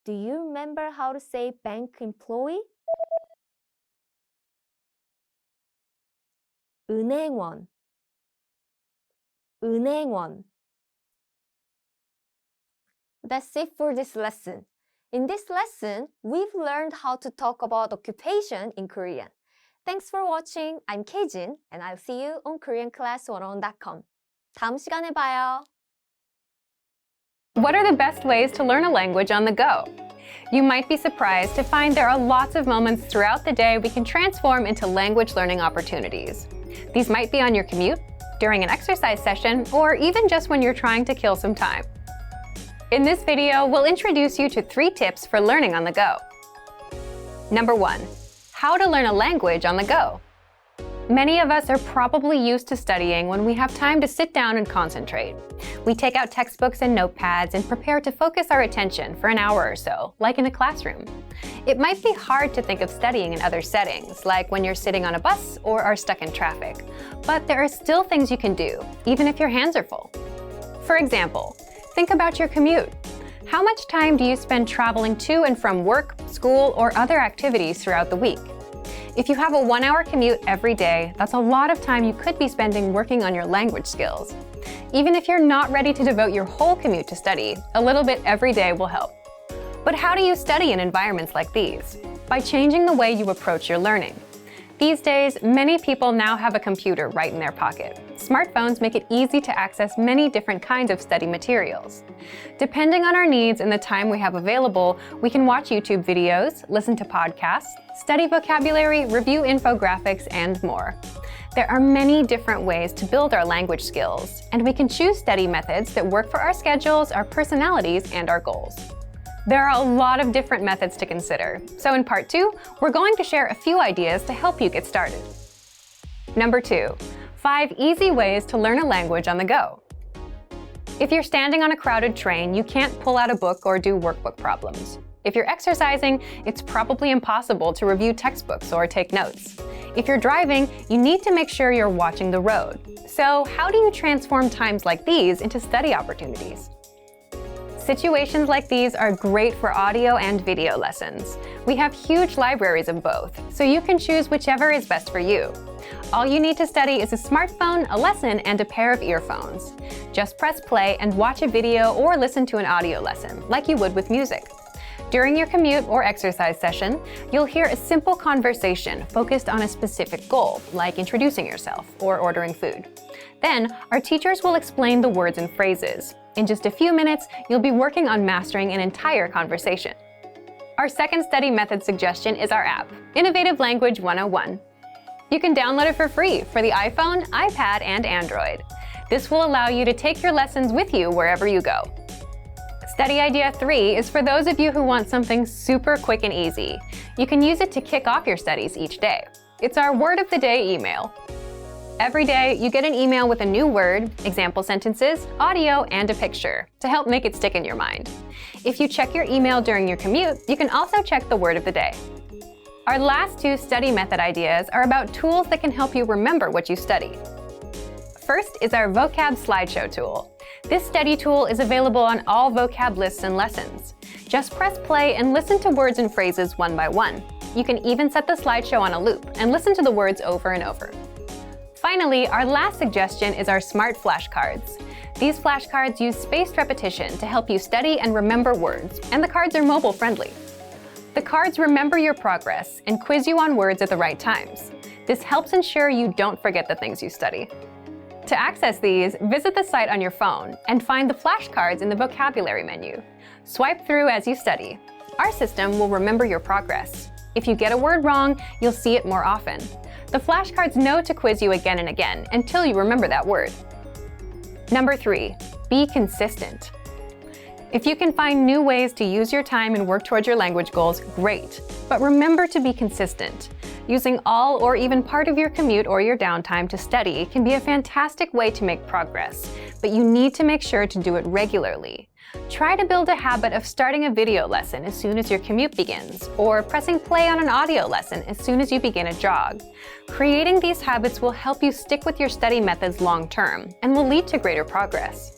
Do you remember how to say bank employee? 은행원. That's it for this lesson. In this lesson, we've learned how to talk about occupation in Korean. Thanks for watching. I'm K-Jin, and I'll see you on KoreanClass101.com. 다음 시간에 봐요. What are the best ways to learn a language on the go? You might be surprised to find there are lots of moments throughout the day we can transform into language learning opportunities. These might be on your commute, during an exercise session, or even just when you're trying to kill some time. In this video, we'll introduce you to 3 tips for learning on the go. Number 1, how to learn a language on the go. Many of us are probably used to studying when we have time to sit down and concentrate. We take out textbooks and notepads and prepare to focus our attention for an hour or so, like in a classroom. It might be hard to think of studying in other settings, like when you're sitting on a bus or are stuck in traffic. But there are still things you can do, even if your hands are full. For example, think about your commute. How much time do you spend traveling to and from work, school, or other activities throughout the week? If you have a 1-hour commute every day, that's a lot of time you could be spending working on your language skills. Even if you're not ready to devote your whole commute to study, a little bit every day will help. But how do you study in environments like these? By changing the way you approach your learning. These days, many people now have a computer right in their pocket. Smartphones make it easy to access many different kinds of study materials. Depending on our needs and the time we have available, we can watch YouTube videos, listen to podcasts, study vocabulary, review infographics, and more. There are many different ways to build our language skills, and we can choose study methods that work for our schedules, our personalities, and our goals. There are a lot of different methods to consider, so in part 2, we're going to share a few ideas to help you get started. Number 2, 5 easy ways to learn a language on the go. If you're standing on a crowded train, you can't pull out a book or do workbook problems. If you're exercising, it's probably impossible to review textbooks or take notes. If you're driving, you need to make sure you're watching the road. So how do you transform times like these into study opportunities? Situations like these are great for audio and video lessons. We have huge libraries of both, so you can choose whichever is best for you. All you need to study is a smartphone, a lesson, and a pair of earphones. Just press play and watch a video or listen to an audio lesson, like you would with music. During your commute or exercise session, you'll hear a simple conversation focused on a specific goal, like introducing yourself or ordering food. Then, our teachers will explain the words and phrases. In just a few minutes, you'll be working on mastering an entire conversation. Our second study method suggestion is our app, Innovative Language 101. You can download it for free for the iPhone, iPad, and Android. This will allow you to take your lessons with you wherever you go. Study idea 3 is for those of you who want something super quick and easy. You can use it to kick off your studies each day. It's our word of the day email. Every day, you get an email with a new word, example sentences, audio, and a picture to help make it stick in your mind. If you check your email during your commute, you can also check the word of the day. Our last 2 study method ideas are about tools that can help you remember what you study. First is our vocab slideshow tool. This study tool is available on all vocab lists and lessons. Just press play and listen to words and phrases one by one. You can even set the slideshow on a loop and listen to the words over and over. Finally, our last suggestion is our smart flashcards. These flashcards use spaced repetition to help you study and remember words, and the cards are mobile friendly. The cards remember your progress and quiz you on words at the right times. This helps ensure you don't forget the things you study. To access these, visit the site on your phone and find the flashcards in the vocabulary menu. Swipe through as you study. Our system will remember your progress. If you get a word wrong, you'll see it more often. The flashcards know to quiz you again and again until you remember that word. Number 3, be consistent. If you can find new ways to use your time and work towards your language goals, great. But remember to be consistent. Using all or even part of your commute or your downtime to study can be a fantastic way to make progress, but you need to make sure to do it regularly. Try to build a habit of starting a video lesson as soon as your commute begins, or pressing play on an audio lesson as soon as you begin a jog. Creating these habits will help you stick with your study methods long term and will lead to greater progress.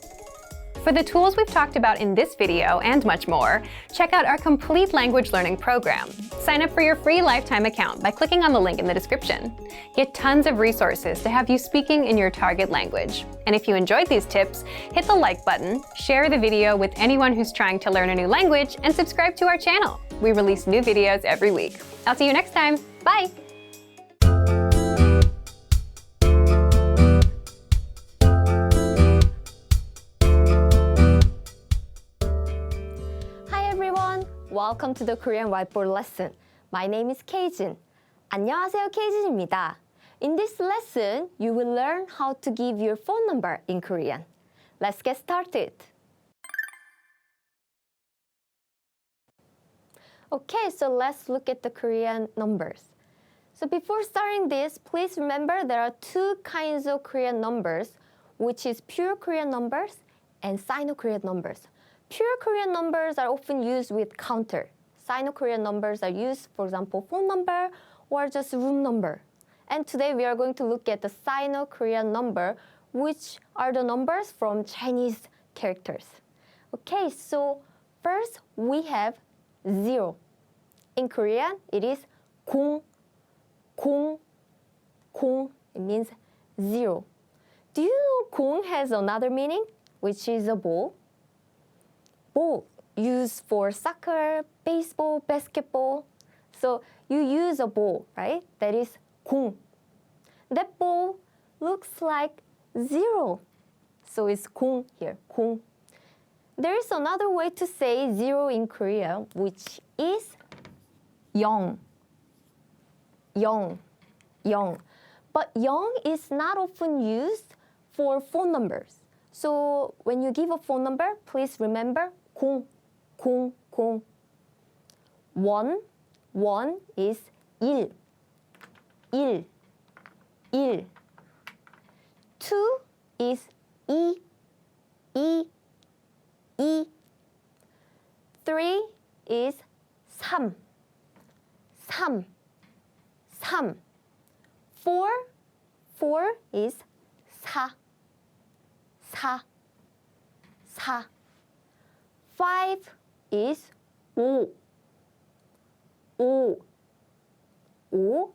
For the tools we've talked about in this video and much more, check out our complete language learning program. Sign up for your free lifetime account by clicking on the link in the description. Get tons of resources to have you speaking in your target language. And if you enjoyed these tips, hit the like button, share the video with anyone who's trying to learn a new language, and subscribe to our channel. We release new videos every week. I'll see you next time. Bye! Welcome to the Korean whiteboard lesson. My name is Keijin. 안녕하세요, Keijin입니다. In this lesson, you will learn how to give your phone number in Korean. Let's get started. Okay, so let's look at the Korean numbers. So before starting this, please remember there are two kinds of Korean numbers, which is pure Korean numbers and Sino-Korean numbers. Pure Korean numbers are often used with counter. Sino-Korean numbers are used, for example, phone number or just room number. And today we are going to look at the Sino-Korean number, which are the numbers from Chinese characters. Okay, so first we have 0. In Korean, it is 공, 공, 공. It means 0. Do you know 공 has another meaning, which is a ball? Ball used for soccer, baseball, basketball. So you use a ball, right? That is 공. That ball looks like 0. So it's 공 here, 공. There is another way to say 0 in Korea, which is 영. 영. 영. But 영 is not often used for phone numbers. So when you give a phone number, please remember 공, 공, 공. 1 is 일. 일. 일. 2 is 이. 이. 이. 3 is 삼. 삼. 삼. 4 is 사. 사. 사. 5 is 오. 오. 오.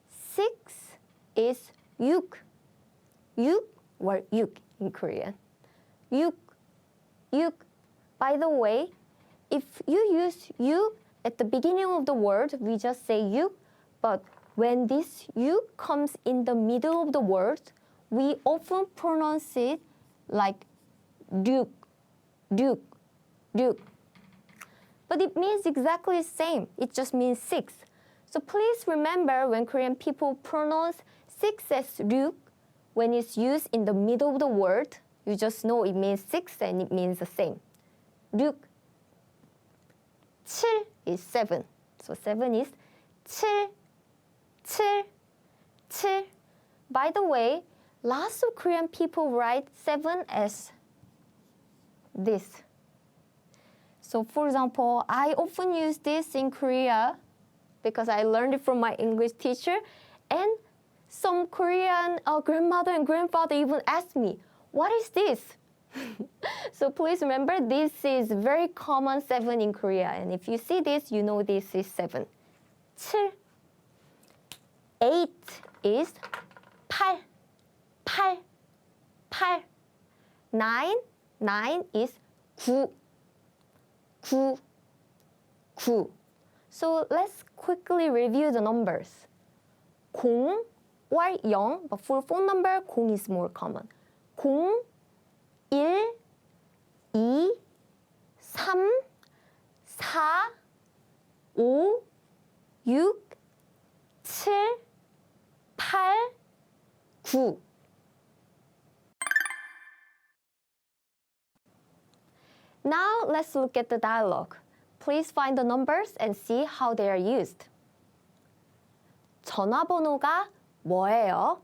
6 is 육. 육 or 육 in Korean. 육. 육. By the way, if you use 육 at the beginning of the word, we just say 육. But when this 육 comes in the middle of the word, we often pronounce it like 륙, 륙, 륙. But it means exactly the same. It just means 6. So please remember when Korean people pronounce 6 as 륙, when it's used in the middle of the word, you just know it means 6 and it means the same. 륙. 7 is 7. So 7 is 칠, 칠, 칠. By the way, lots of Korean people write 7 as this. So for example, I often use this in Korea because I learned it from my English teacher, and some Korean grandmother and grandfather even asked me, what is this? So please remember, this is very common 7 in Korea, and if you see this, you know this is 7. 7. 8 is 8. 8. 8. 9 is 9. 9. 9. So let's quickly review the numbers. 0 or 0, but for phone number, 0 is more common. 0, 1, 2, 3, 4, 5, 6, 7, 8, 9. Now let's look at the dialogue. Please find the numbers and see how they are used. 전화번호가 뭐예요?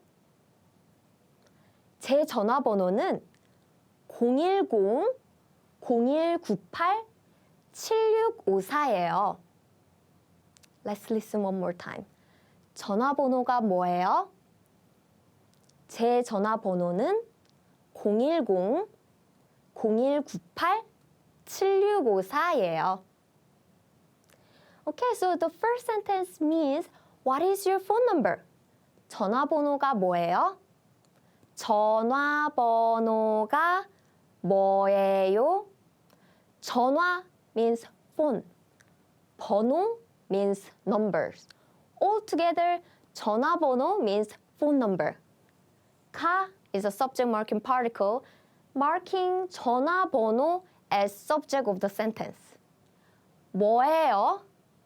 제 전화번호는 010-0198-7654예요. Let's listen one more time. 전화번호가 뭐예요? 제 전화번호는 010-0198-7654예요. Okay, so the first sentence means, what is your phone number? 전화번호가 뭐예요? 전화번호가 뭐예요? 전화 means phone. 번호 means numbers. Altogether, 전화번호 means phone number. 가 is a subject marking particle, marking 전화번호 as subject of the sentence. 뭐예요?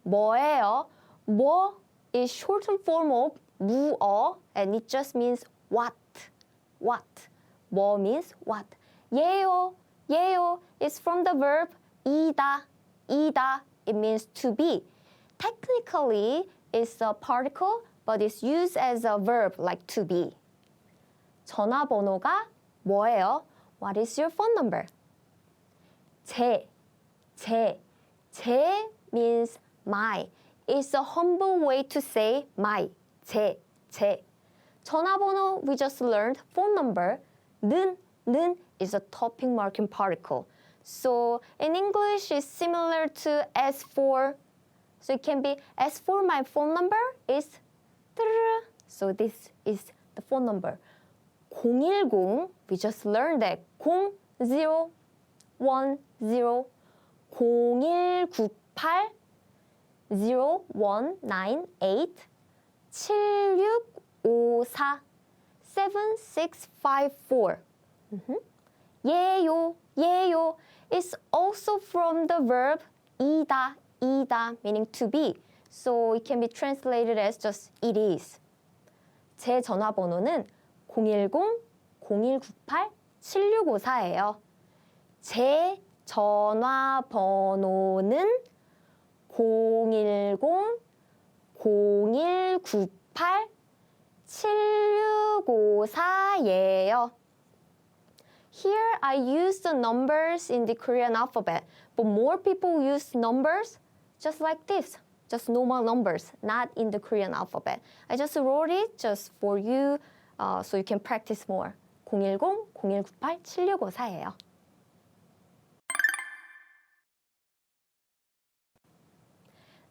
뭐예요? 뭐 is shortened form of 무어, and it just means what. What. 뭐 means what. 예요. 예요 is from the verb 이다. 이다. It means to be. Technically, is a particle, but it's used as a verb like to be. 전화번호가 뭐예요? What is your phone number? 제 means my. It's a humble way to say my. 제. 전화번호, we just learned. Phone number, 는 is a topping marking particle. So in English, it's similar to as for. So it can be as for my phone number is. So this is the phone number. 010, we just learned that. 0010 0198 0198 7654 7654. 예요 is also from the verb 이다, meaning to be. So it can be translated as just it is. 제 전화번호는 010-0198-7654예요. 제 전화번호는 010-0198-7654예요. Here I use the numbers in the Korean alphabet, but more people use numbers just like this, just normal numbers, not in the Korean alphabet. I just wrote it just for you so you can practice more. 010-0198-7654예요.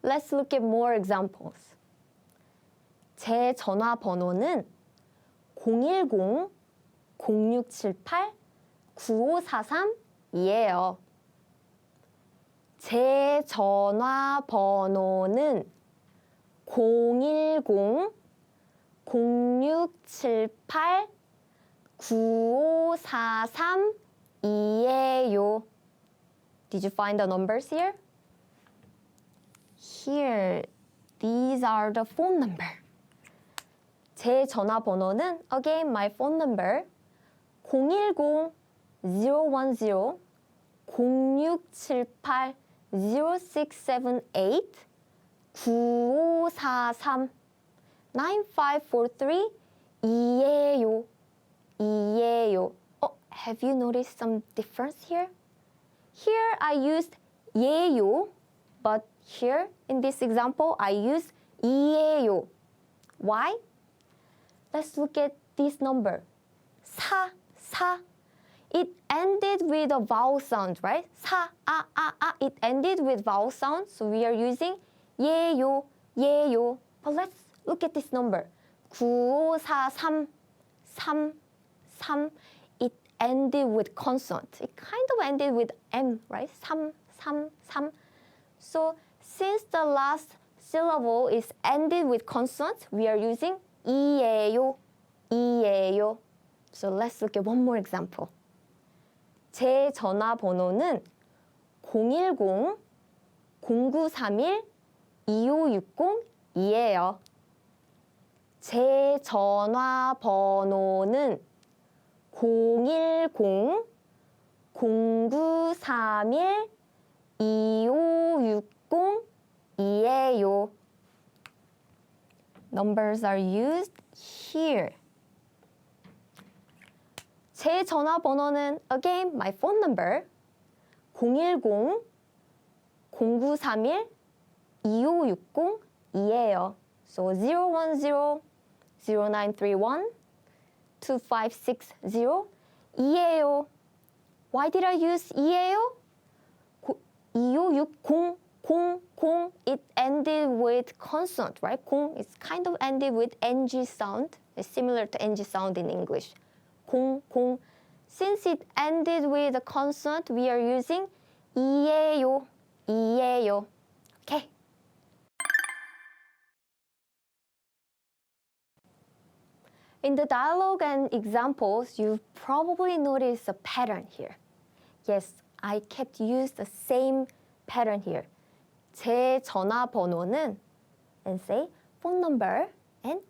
Let's look at more examples. 제 전화번호는 010-0678-9543이에요. 제 전화번호는 010-0678-9543이에요. Did you find the numbers here? Here, these are the phone number. 제 전화번호는, again, my phone number, 010-010678-0678-9543 9543 이에요. Have you noticed some difference here? Here I used 예요, but here in this example I used 이에요. Why? Let's look at this number. 사. It ended with a vowel sound, right? 사, It ended with vowel sound, so we are using 예요. But let's look at this number. 9543 3. It ended with consonant. It kind of ended with M, right? 3. So since the last syllable is ended with consonant, we are using 이에요. So let's look at one more example. 제 전화번호는 010-0931-2560이에요. 제 전화번호는 010-0931-2560이에요. Numbers are used here. 제 전화번호는, again, my phone number, 010-0931-2560이에요. So 010-0931-2560 이에요. Why did I use 이에요? 2560 it ended with consonant, right? 공 is kind of ended with ng sound. It's similar to ng sound in English. 공. Since it ended with a consonant, we are using 이에요. Okay. In the dialogue and examples, you've probably noticed a pattern here. Yes, I kept using the same pattern here. 제 전화번호는, and say phone number, and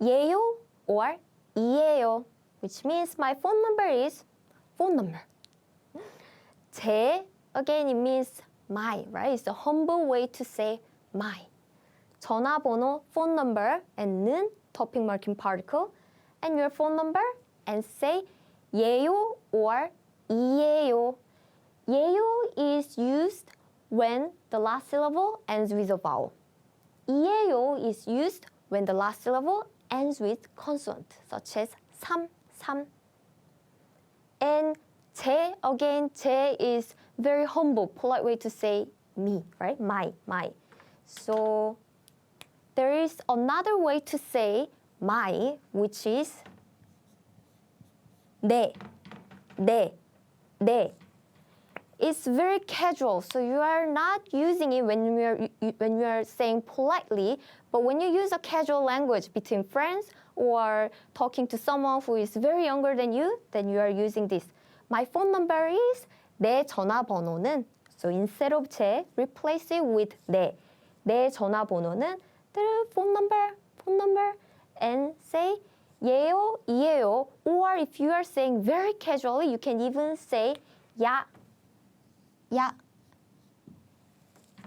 예요 or 이에요, which means my phone number is phone number. 제, again, it means my, right? It's a humble way to say my. 전화번호, phone number, and 는 topic marking particle, and your phone number, and say 예요 or 이예요. 예요 is used when the last syllable ends with a vowel. 이예요 is used when the last syllable ends with consonant, such as 삼. And 제, again, 제 is very humble, polite way to say me, right? My. So there is another way to say my, which is 네. It's very casual, so you are not using it when you are saying politely, but when you use a casual language between friends or talking to someone who is very younger than you, then you are using this. My phone number is 내 전화번호는. So instead of 제, replace it with 내. 내 전화번호는 phone number, and say 예요, 이예요. Or if you are saying very casually, you can even say 야.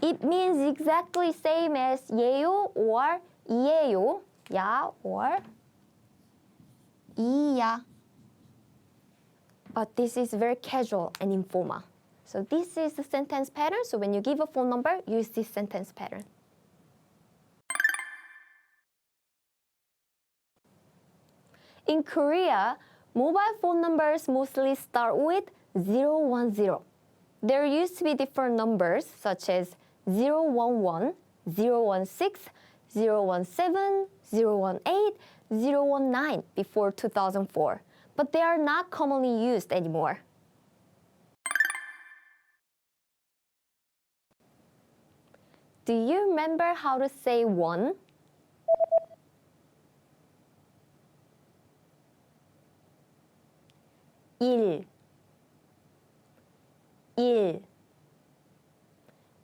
It means exactly same as 예요 or 이예요. 야 or 이야. But this is very casual and informal. So this is the sentence pattern. So when you give a phone number, use this sentence pattern. In Korea, mobile phone numbers mostly start with 010. There used to be different numbers such as 011, 016, 017, 018, 019 before 2004, but they are not commonly used anymore. Do you remember how to say one? 일.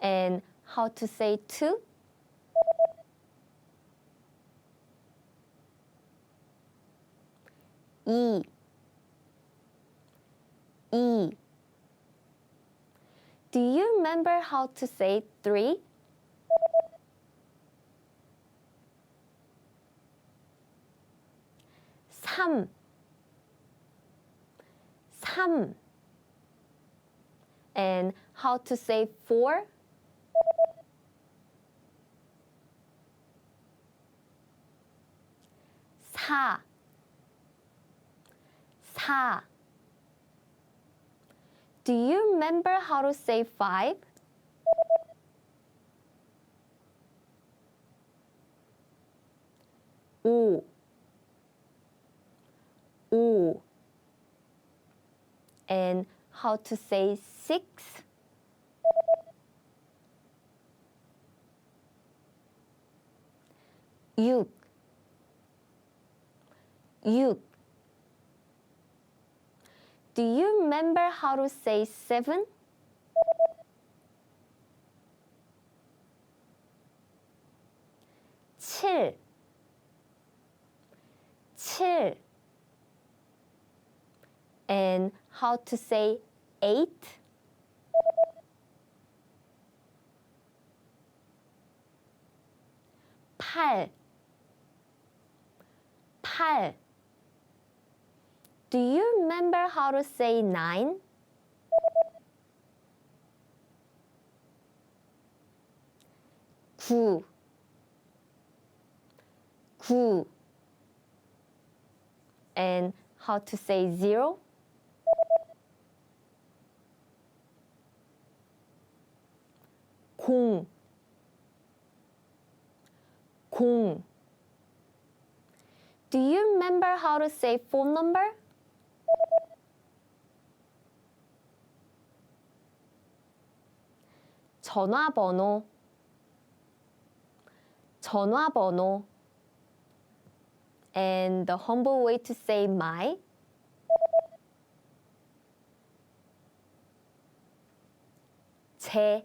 And how to say two? 이. Do you remember how to say three? 삼. And how to say four? 사. Do you remember how to say five? 오. And how to say six? 육. Do you remember how to say seven? 칠. And how to say eight? 팔. Do you remember how to say nine? 구. And how to say zero? 공. Do you remember how to say phone number? 전화번호. And the humble way to say my. 제.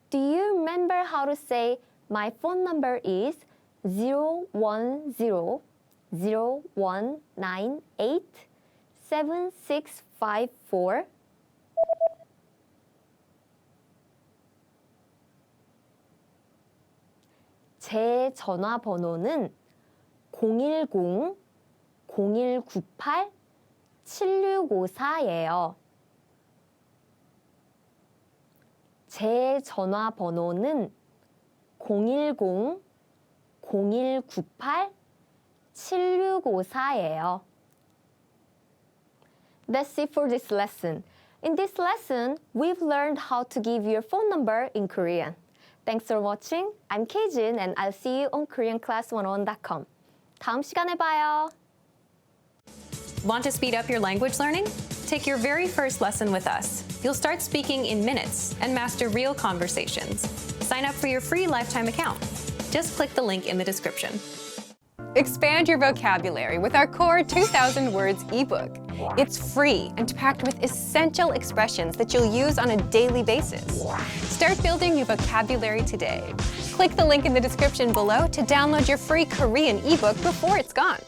Do you remember how to say my phone number is 010-0198-7654? 제 전화번호는 010-0198-7654예요. 제 전화번호는 010-0198-7654예요. That's it for this lesson. In this lesson, we've learned how to give your phone number in Korean. Thanks for watching. I'm K-Jin and I'll see you on KoreanClass101.com. 다음 시간에 봐요. Want to speed up your language learning? Take your very first lesson with us. You'll start speaking in minutes and master real conversations. Sign up for your free lifetime account. Just click the link in the description. Expand your vocabulary with our core 2,000 words ebook. It's free and packed with essential expressions that you'll use on a daily basis. Start building your vocabulary today. Click the link in the description below to download your free Korean ebook before it's gone.